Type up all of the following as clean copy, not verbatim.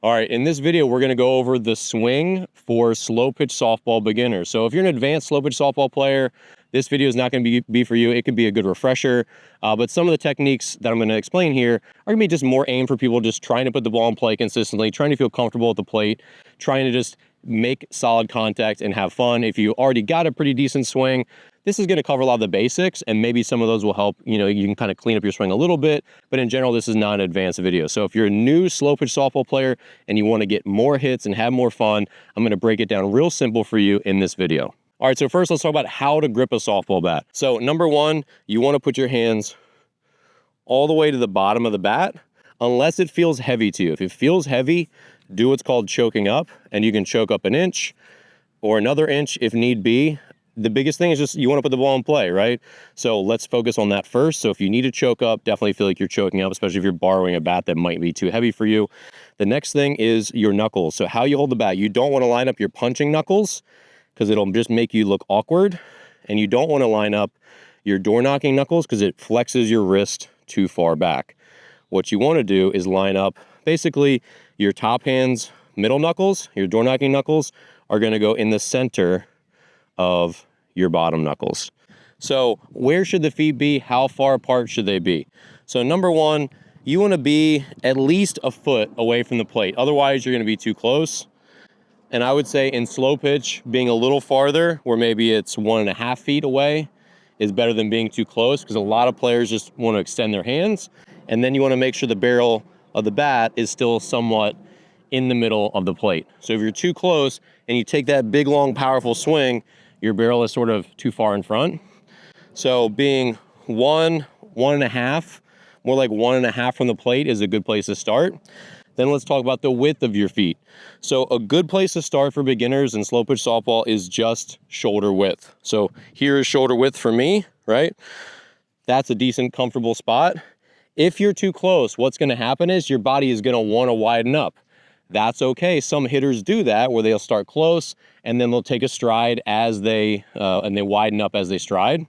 All right, in this video, we're gonna go over the swing for slow pitch softball beginners. So if you're an advanced slow pitch softball player, this video is not gonna be for you. It could be a good refresher, but some of the techniques that I'm gonna explain here are gonna be just more aimed for people just trying to put the ball in play consistently, trying to feel comfortable at the plate, trying to just make solid contact and have fun. If you already got a pretty decent swing, this is going to cover a lot of the basics, and maybe some of those will help, you can kind of clean up your swing a little bit, but in general, this is not an advanced video. So if you're a new slow pitch softball player and you want to get more hits and have more fun, I'm going to break it down real simple for you in this video. All right, so first let's talk about how to grip a softball bat. So number one, you want to put your hands all the way to the bottom of the bat, unless it feels heavy to you. If it feels heavy, do what's called choking up, and you can choke up an inch or another inch if need be. The biggest thing is just you want to put the ball in play, right? So let's focus on that first. So if you need to choke up, definitely feel like you're choking up, especially if you're borrowing a bat that might be too heavy for you. The next thing is your knuckles. So how you hold the bat. You don't want to line up your punching knuckles because it'll just make you look awkward. And you don't want to line up your door knocking knuckles because it flexes your wrist too far back. What you want to do is line up basically your top hand's middle knuckles, your door knocking knuckles are going to go in the center of your bottom knuckles. So where should the feet be? How far apart should they be? So number one, you want to be at least a foot away from the plate. Otherwise, you're going to be too close. And I would say in slow pitch, being a little farther, where maybe it's 1.5 feet away, is better than being too close, because a lot of players just want to extend their hands. And then you want to make sure the barrel of the bat is still somewhat in the middle of the plate. So if you're too close and you take that big, long, powerful swing, your barrel is sort of too far in front. So being 1.5, more like 1.5 from the plate is a good place to start. Then let's talk about the width of your feet. So a good place to start for beginners in slow pitch softball is just shoulder width. So here is shoulder width for me, right? That's a decent, comfortable spot. If you're too close, what's gonna happen is your body is gonna wanna widen up. That's okay. Some hitters do that where they'll start close and then they'll take a stride as they widen up as they stride.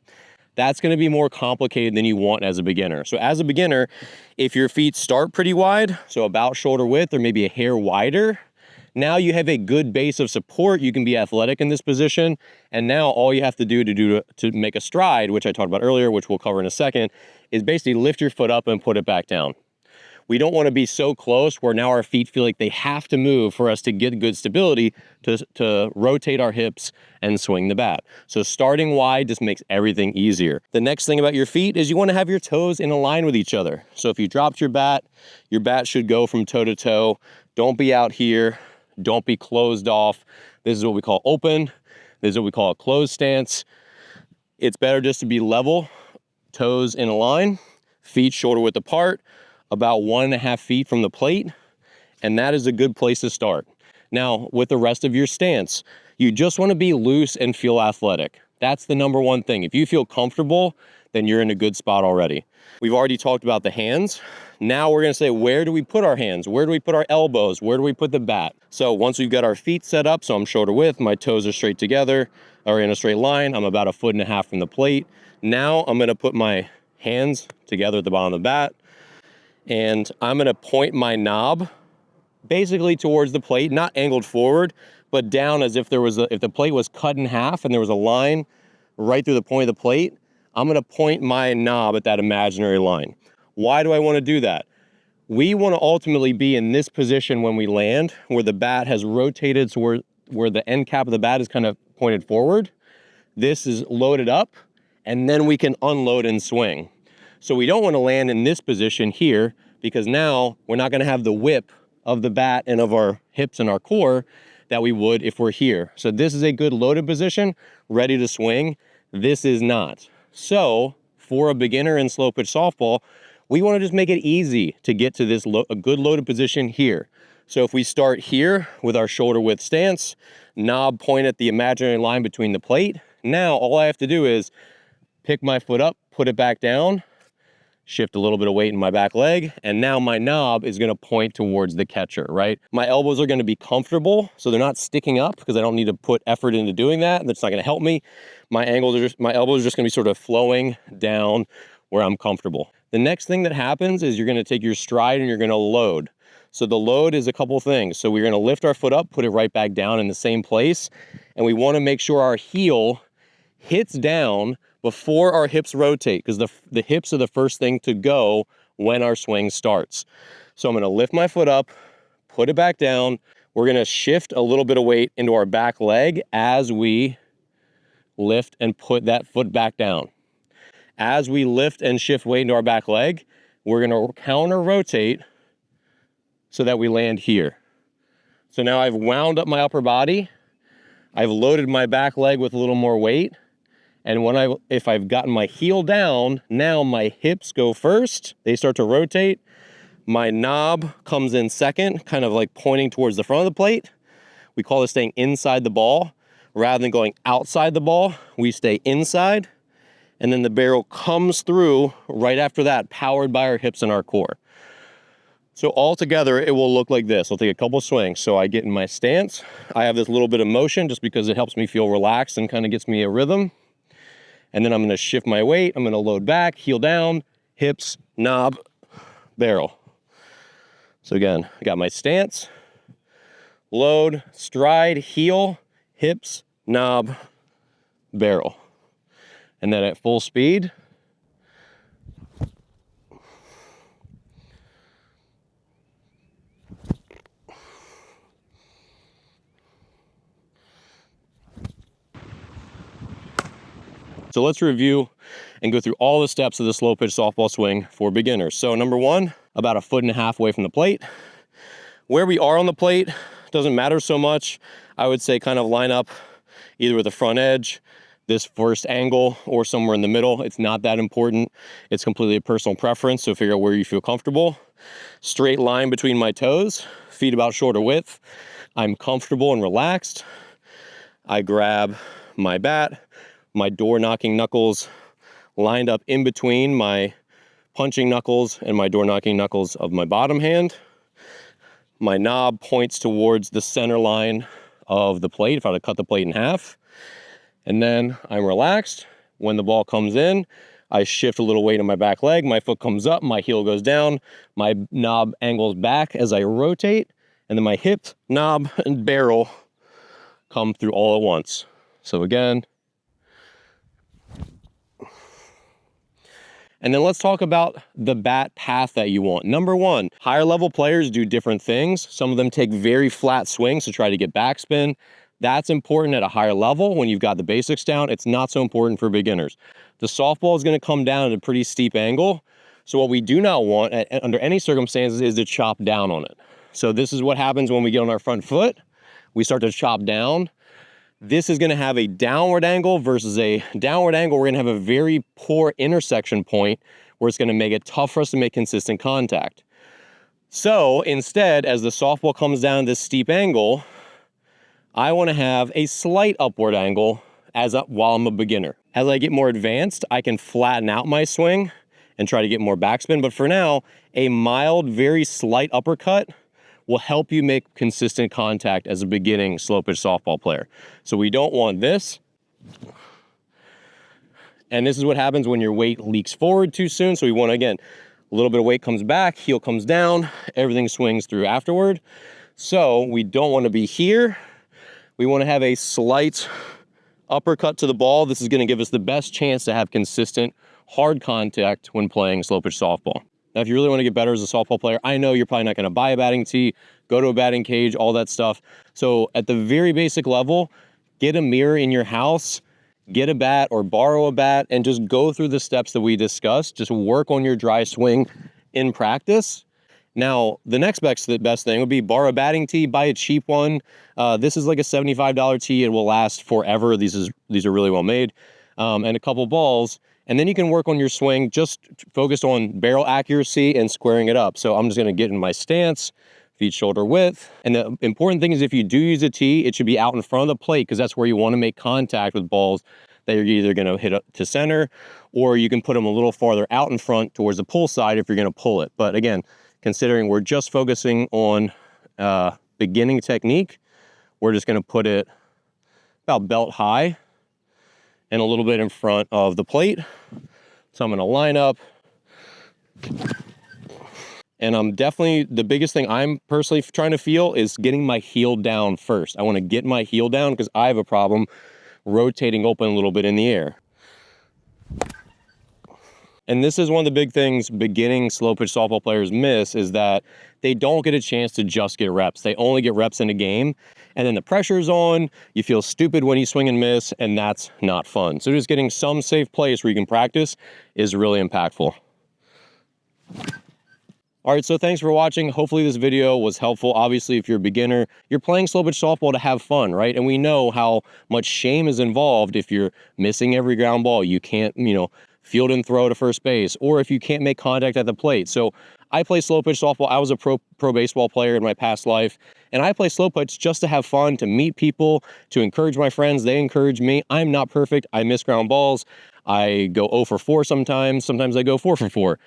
That's going to be more complicated than you want as a beginner. So as a beginner, if your feet start pretty wide, so about shoulder width or maybe a hair wider, now you have a good base of support. You can be athletic in this position. And now all you have to do to make a stride, which I talked about earlier, which we'll cover in a second, is basically lift your foot up and put it back down. We don't want to be so close where now our feet feel like they have to move for us to get good stability to rotate our hips and swing the bat. So starting wide just makes everything easier. The next thing about your feet is you want to have your toes in a line with each other. So if you dropped your bat should go from toe to toe. Don't be out here. Don't be closed off. This is what we call open. This is what we call a closed stance. It's better just to be level, toes in a line, feet shoulder width apart, about 1.5 feet from the plate, and that is a good place to start. Now, with the rest of your stance, you just want to be loose and feel athletic. That's the number one thing. If you feel comfortable, then you're in a good spot already. We've already talked about the hands. Now we're going to say, where do we put our hands? Where do we put our elbows? Where do we put the bat? So once we've got our feet set up, so I'm shoulder width, my toes are straight together, or in a straight line, I'm about 1.5 feet from the plate. Now I'm going to put my hands together at the bottom of the bat, and I'm going to point my knob basically towards the plate, not angled forward, but down as if if the plate was cut in half and there was a line right through the point of the plate. I'm going to point my knob at that imaginary line. Why do I want to do that? We want to ultimately be in this position when we land, where the bat has rotated to where the end cap of the bat is kind of pointed forward. This is loaded up, and then we can unload and swing. So we don't want to land in this position here, because now we're not going to have the whip of the bat and of our hips and our core that we would if we're here. So this is a good loaded position, ready to swing. This is not. So for a beginner in slow pitch softball, we want to just make it easy to get to this a good loaded position here. So if we start here with our shoulder width stance, knob point at the imaginary line between the plate, now all I have to do is pick my foot up, put it back down, shift a little bit of weight in my back leg, and now my knob is going to point towards the catcher, right? My elbows are going to be comfortable, so they're not sticking up because I don't need to put effort into doing that. That's not going to help me. My elbows are just going to be sort of flowing down where I'm comfortable. The next thing that happens is you're going to take your stride and you're going to load. So the load is a couple things. So we're going to lift our foot up, put it right back down in the same place. And we want to make sure our heel hits down before our hips rotate, because the hips are the first thing to go when our swing starts. So I'm going to lift my foot up, put it back down. We're going to shift a little bit of weight into our back leg as we lift and put that foot back down. As we lift and shift weight into our back leg, we're going to counter rotate so that we land here. So now I've wound up my upper body. I've loaded my back leg with a little more weight. And if I've gotten my heel down, now my hips go first. They start to rotate. My knob comes in second, kind of like pointing towards the front of the plate. We call this staying inside the ball. Rather than going outside the ball, we stay inside. And then the barrel comes through right after that, powered by our hips and our core. So all together, it will look like this. I'll take a couple swings. So I get in my stance. I have this little bit of motion just because it helps me feel relaxed and kind of gets me a rhythm. And then I'm going to shift my weight. I'm going to load back, heel down, hips, knob, barrel. So again, I got my stance, load, stride, heel, hips, knob, barrel. And then at full speed, so let's review and go through all the steps of the slow pitch softball swing for beginners. So number one, about 1.5 feet away from the plate. Where we are on the plate doesn't matter so much. I would say kind of line up either with the front edge, this first angle, or somewhere in the middle. It's not that important. It's completely a personal preference, so figure out where you feel comfortable. Straight line between my toes, feet about shoulder width. I'm comfortable and relaxed. I grab my bat, my door knocking knuckles lined up in between my punching knuckles and my door knocking knuckles of my bottom hand. My knob points towards the center line of the plate if I were to cut the plate in half. And then I'm relaxed. When the ball comes in, I shift a little weight in my back leg. My foot comes up, my heel goes down, my knob angles back as I rotate, and then my hip, knob, and barrel come through all at once. So again, and then let's talk about the bat path that you want. Number one, higher level players do different things. Some of them take very flat swings to try to get backspin. That's important at a higher level when you've got the basics down. It's not so important for beginners. The softball is going to come down at a pretty steep angle. So what we do not want under any circumstances is to chop down on it. So this is what happens when we get on our front foot. We start to chop down. This is going to have a downward angle versus a downward angle. We're going to have a very poor intersection point where it's going to make it tough for us to make consistent contact. So instead, as the softball comes down this steep angle, I want to have a slight upward angle while I'm a beginner. As I get more advanced, I can flatten out my swing and try to get more backspin. But for now, a mild, very slight uppercut will help you make consistent contact as a beginning slow pitch softball player. So we don't want this. And this is what happens when your weight leaks forward too soon. So we want, again, a little bit of weight comes back, heel comes down, everything swings through afterward. So we don't want to be here. We want to have a slight uppercut to the ball. This is going to give us the best chance to have consistent, hard contact when playing slow pitch softball. Now, if you really want to get better as a softball player, I know you're probably not going to buy a batting tee, go to a batting cage, all that stuff. So at the very basic level, get a mirror in your house, get a bat or borrow a bat, and just go through the steps that we discussed. Just work on your dry swing in practice. Now, the next best thing would be borrow a batting tee, buy a cheap one. This is like a $75 tee. It will last forever. These are really well made. And a couple balls. And then you can work on your swing, just focused on barrel accuracy and squaring it up. So I'm just going to get in my stance, feet shoulder width. And the important thing is if you do use a tee, it should be out in front of the plate because that's where you want to make contact with balls that you're either going to hit up to center, or you can put them a little farther out in front towards the pull side if you're going to pull it. But again, considering we're just focusing on beginning technique, we're just going to put it about belt high and a little bit in front of the plate. So I'm going to line up, And I'm definitely, the biggest thing I'm personally trying to feel is getting my heel down first. I want to get my heel down because I have a problem rotating open a little bit in the air. And this is one of the big things beginning slow pitch softball players miss, is that they don't get a chance to just get reps. They only get reps in a game, and then the pressure's on, you feel stupid when you swing and miss, and that's not fun. So just getting some safe place where you can practice is really impactful. All right, so thanks for watching. Hopefully this video was helpful. Obviously, if you're a beginner, you're playing slow pitch softball to have fun, right? And we know how much shame is involved if you're missing every ground ball. You can't, field and throw to first base, or if you can't make contact at the plate. So I play slow pitch softball. I was a pro baseball player in my past life, and I play slow pitch just to have fun, to meet people, to encourage my friends. They encourage me. I'm not perfect. I miss ground balls. I go 0 for 4 sometimes. Sometimes I go 4 for 4.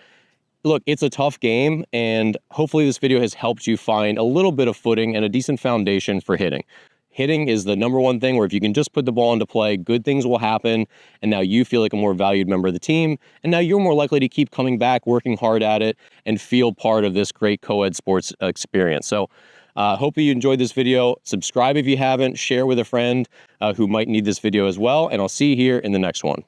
Look, it's a tough game, and hopefully this video has helped you find a little bit of footing and a decent foundation for hitting. Hitting is the number one thing where if you can just put the ball into play, good things will happen, and now you feel like a more valued member of the team, and now you're more likely to keep coming back, working hard at it, and feel part of this great co-ed sports experience. So hope you enjoyed this video. Subscribe if you haven't, share with a friend who might need this video as well, and I'll see you here in the next one.